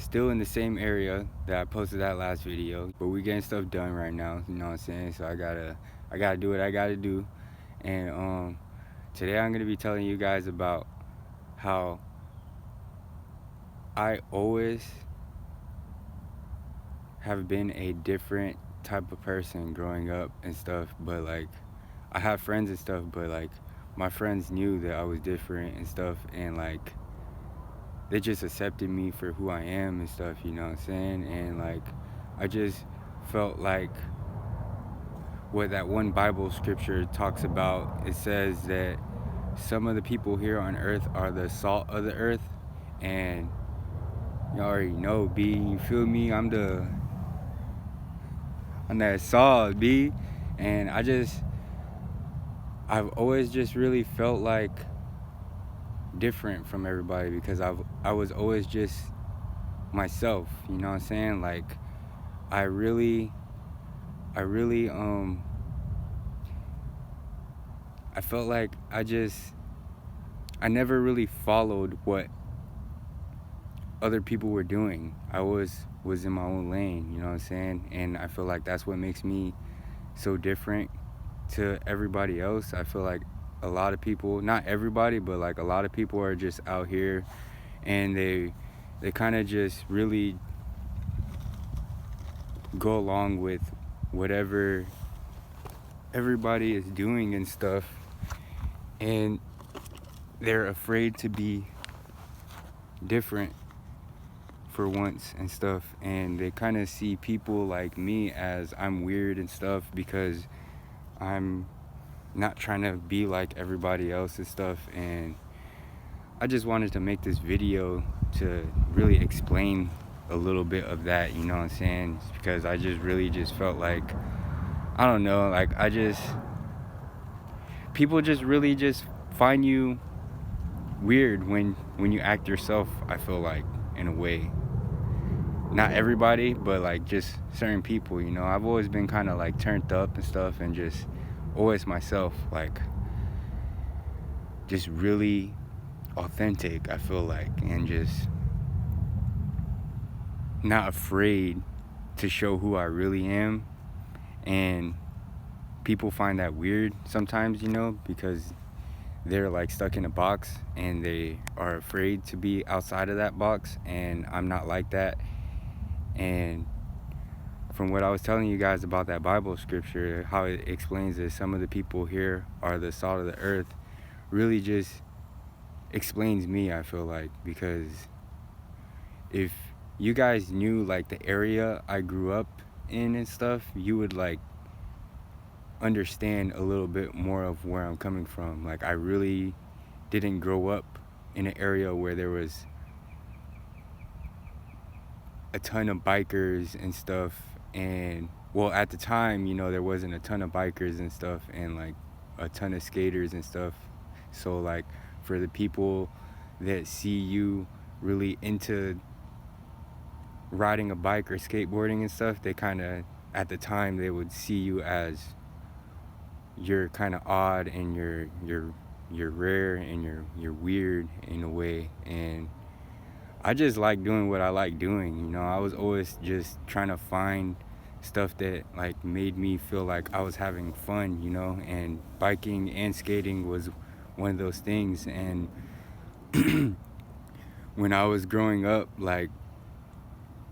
still in the same area that I posted that last video, but we getting stuff done right now, you know what I'm saying? So I gotta do what I gotta do. And today I'm gonna be telling you guys about how I always have been a different type of person growing up and stuff, but like I have friends and stuff, but like my friends knew that I was different and stuff, and like they just accepted me for who I am and stuff, you know what I'm saying? And like I just felt like what that one Bible scripture talks about. It says that some of the people here on earth are the salt of the earth, and you already know, B, you feel me? I'm that salt, B. And I've always just really felt like different from everybody because I was always just myself, you know what I'm saying? Like I really I felt like I never really followed what other people were doing. I was in my own lane, you know what I'm saying? And I feel like that's what makes me so different to everybody else. I feel like a lot of people, not everybody, but like a lot of people are just out here and they kind of just really go along with whatever everybody is doing and stuff, and they're afraid to be different for once and stuff, and they kind of see people like me as I'm weird and stuff because I'm not trying to be like everybody else and stuff. And I just wanted to make this video to really explain a little bit of that, you know what I'm saying? Because I just really just felt like, I don't know, like people just really just find you weird when you act yourself, I feel like, in a way. Not everybody, but like just certain people, you know. I've always been kind of like turned up and stuff, and just always myself, like just really authentic, I feel like, and just not afraid to show who I really am. And people find that weird sometimes, you know, because they're like stuck in a box and they are afraid to be outside of that box, and I'm not like that. And from what I was telling you guys about that Bible scripture, how it explains that some of the people here are the salt of the earth, really just explains me, I feel like. Because if you guys knew like the area I grew up in and stuff, you would like understand a little bit more of where I'm coming from. Like I really didn't grow up in an area where there was a ton of bikers and stuff. And well, at the time, you know, there wasn't a ton of bikers and stuff, and like a ton of skaters and stuff. So like for the people that see you really into riding a bike or skateboarding and stuff, they kind of, at the time, they would see you as you're kind of odd, and you're rare, and you're weird in a way. And I just like doing what I like doing, you know. I was always just trying to find stuff that like made me feel like I was having fun, you know, and biking and skating was one of those things. And when I was growing up, like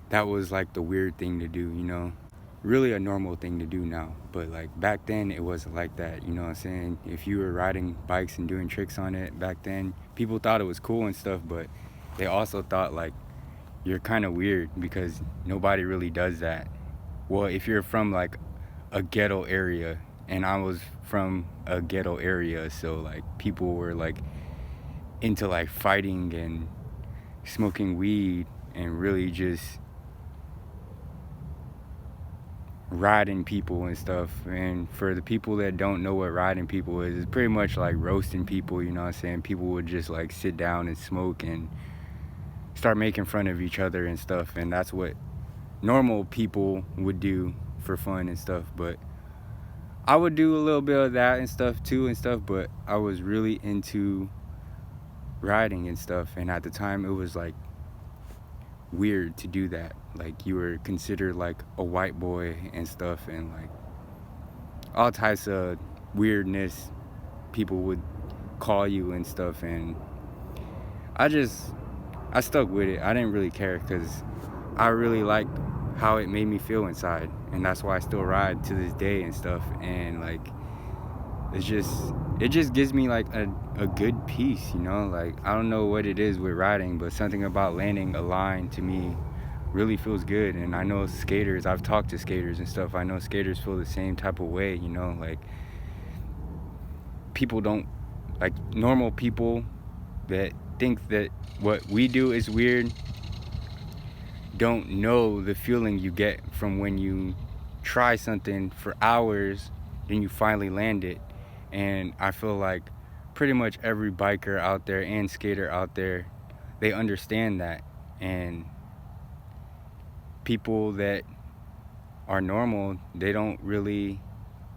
that was like the weird thing to do, you know. Really a normal thing to do now, but like back then it wasn't like that, you know what I'm saying? If you were riding bikes and doing tricks on it back then, people thought it was cool and stuff, but they also thought like you're kind of weird because nobody really does that. Well, if you're from like a ghetto area, and I was from a ghetto area, so like people were like into like fighting and smoking weed and really just riding people and stuff. And for the people that don't know what riding people is, it's pretty much like roasting people, you know what I'm saying? People would just like sit down and smoke and start making fun of each other and stuff, and that's what normal people would do for fun and stuff. But I would do a little bit of that and stuff too and stuff, but I was really into riding and stuff. And at the time it was like weird to do that. Like, you were considered like a white boy and stuff, and like all types of weirdness people would call you and stuff. And I stuck with it. I didn't really care because I really liked how it made me feel inside, and that's why I still ride to this day and stuff. And like, it just gives me like a good peace, you know. Like, I don't know what it is with riding, but something about landing a line to me really feels good. And I know skaters, I've talked to skaters and stuff, I know skaters feel the same type of way, you know. Like, people don't, like, normal people that think that what we do is weird don't know the feeling you get from when you try something for hours, then you finally land it. And I feel like pretty much every biker out there and skater out there, they understand that. And people that are normal, they don't really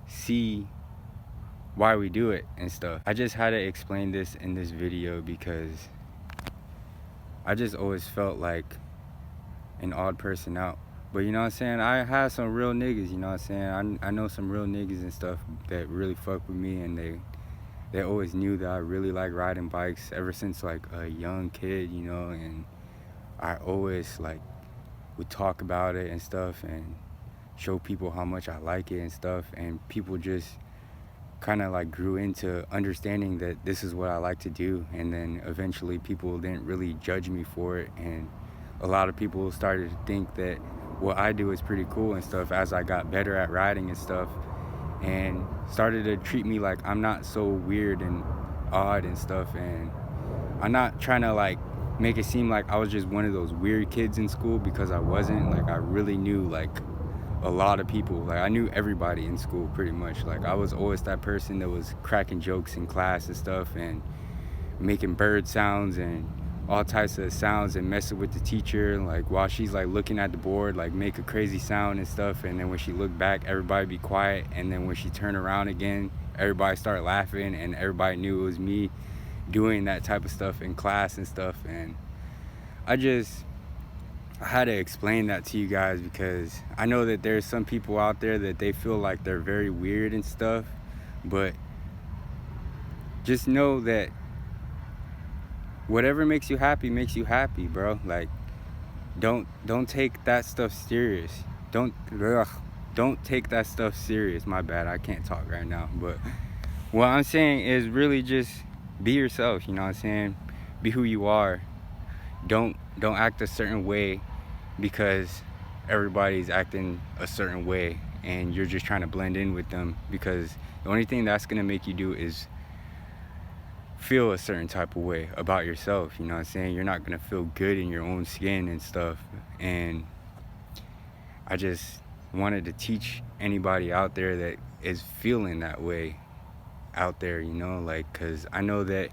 see why we do it and stuff. I just had to explain this in this video because I just always felt like an odd person out. But you know what I'm saying, I have some real niggas, you know what I'm saying, I know some real niggas and stuff that really fuck with me, and they always knew that I really like riding bikes ever since like a young kid, you know. And I always like would talk about it and stuff and show people how much I like it and stuff, and people just kind of like grew into understanding that this is what I like to do. And then eventually people didn't really judge me for it, and a lot of people started to think that what I do is pretty cool and stuff as I got better at riding and stuff, and started to treat me like I'm not so weird and odd and stuff. And I'm not trying to like make it seem like I was just one of those weird kids in school, because I wasn't. Like, I really knew like a lot of people. Like, I knew everybody in school pretty much. Like, I was always that person that was cracking jokes in class and stuff, and making bird sounds and all types of sounds, and messing with the teacher, like while she's like looking at the board, like make a crazy sound and stuff. And then when she looked back, everybody be quiet, and then when she turned around again, everybody started laughing, and everybody knew it was me doing that type of stuff in class and stuff. And I had to explain that to you guys, because I know that there's some people out there that they feel like they're very weird and stuff, but just know that whatever makes you happy, bro. Like, don't take that stuff serious. Don't take that stuff serious. My bad, I can't talk right now. But what I'm saying is really just be yourself, you know what I'm saying? Be who you are. Don't act a certain way because everybody's acting a certain way and you're just trying to blend in with them, because the only thing that's gonna make you do is feel a certain type of way about yourself, you know what I'm saying? You're not gonna feel good in your own skin and stuff. And I just wanted to teach anybody out there that is feeling that way out there, you know, like, because I know that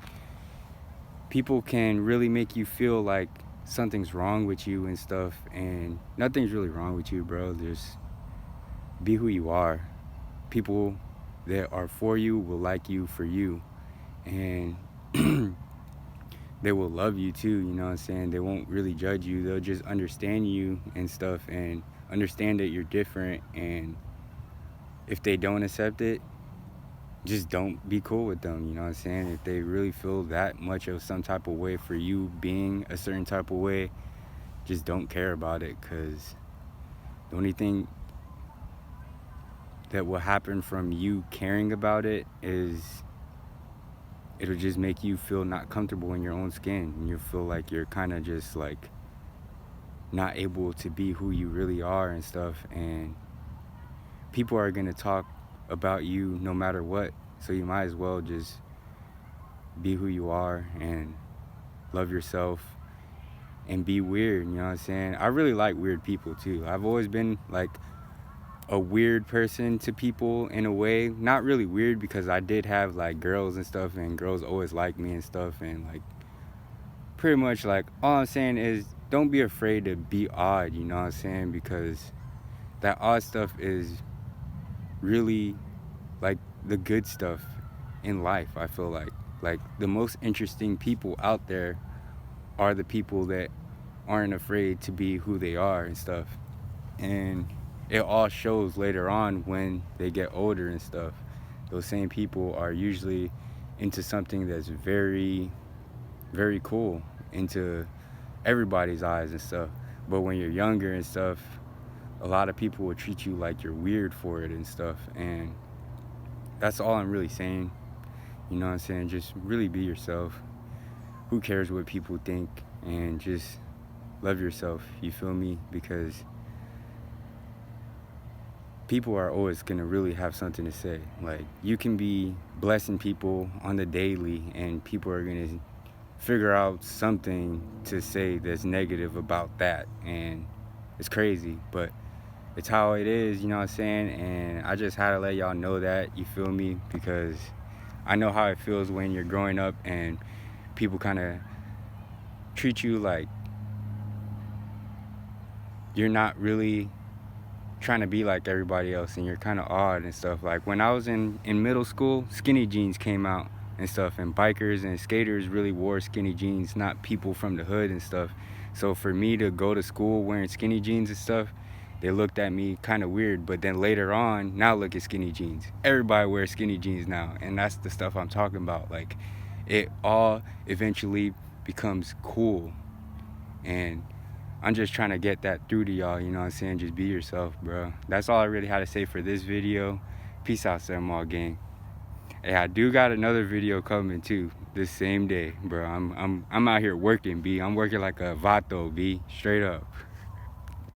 people can really make you feel like something's wrong with you and stuff, and nothing's really wrong with you, bro. Just be who you are. People that are for you will like you for you, and they will love you too, you know what I'm saying? They won't really judge you. They'll just understand you and stuff, and understand that you're different. And if they don't accept it, just don't be cool with them, you know what I'm saying? If they really feel that much of some type of way for you being a certain type of way, just don't care about it, because the only thing that will happen from you caring about it is it'll just make you feel not comfortable in your own skin, and you feel like you're kind of just like not able to be who you really are and stuff. And people are going to talk about you no matter what, so you might as well just be who you are and love yourself and be weird, you know what I'm saying? I really like weird people too. I've always been like a weird person to people in a way. Not really weird, because I did have like girls and stuff, and girls always liked me and stuff, and like pretty much like all I'm saying is don't be afraid to be odd, you know what I'm saying? Because that odd stuff is really like the good stuff in life. I feel like the most interesting people out there are the people that aren't afraid to be who they are and stuff. And it all shows later on when they get older and stuff. Those same people are usually into something that's very, very cool, into everybody's eyes and stuff. But when you're younger and stuff, a lot of people will treat you like you're weird for it and stuff. And that's all I'm really saying. You know what I'm saying? Just really be yourself. Who cares what people think? And just love yourself, you feel me? Because people are always gonna really have something to say. Like, you can be blessing people on the daily and people are gonna figure out something to say that's negative about that, and it's crazy, but it's how it is, you know what I'm saying? And I just had to let y'all know that, you feel me? Because I know how it feels when you're growing up and people kind of treat you like you're not really trying to be like everybody else and you're kind of odd and stuff. Like when I was in middle school, skinny jeans came out and stuff, and bikers and skaters really wore skinny jeans, not people from the hood and stuff. So for me to go to school wearing skinny jeans and stuff, they looked at me kind of weird. But then later on, now look at skinny jeans. Everybody wears skinny jeans now, and that's the stuff I'm talking about. Like, it all eventually becomes cool, and I'm just trying to get that through to y'all, you know what I'm saying? Just be yourself, bro. That's all I really had to say for this video. Peace out, 7 Mall gang. Hey, I do got another video coming too, this same day, bro. I'm out here working, B. I'm working like a vato, B. Straight up.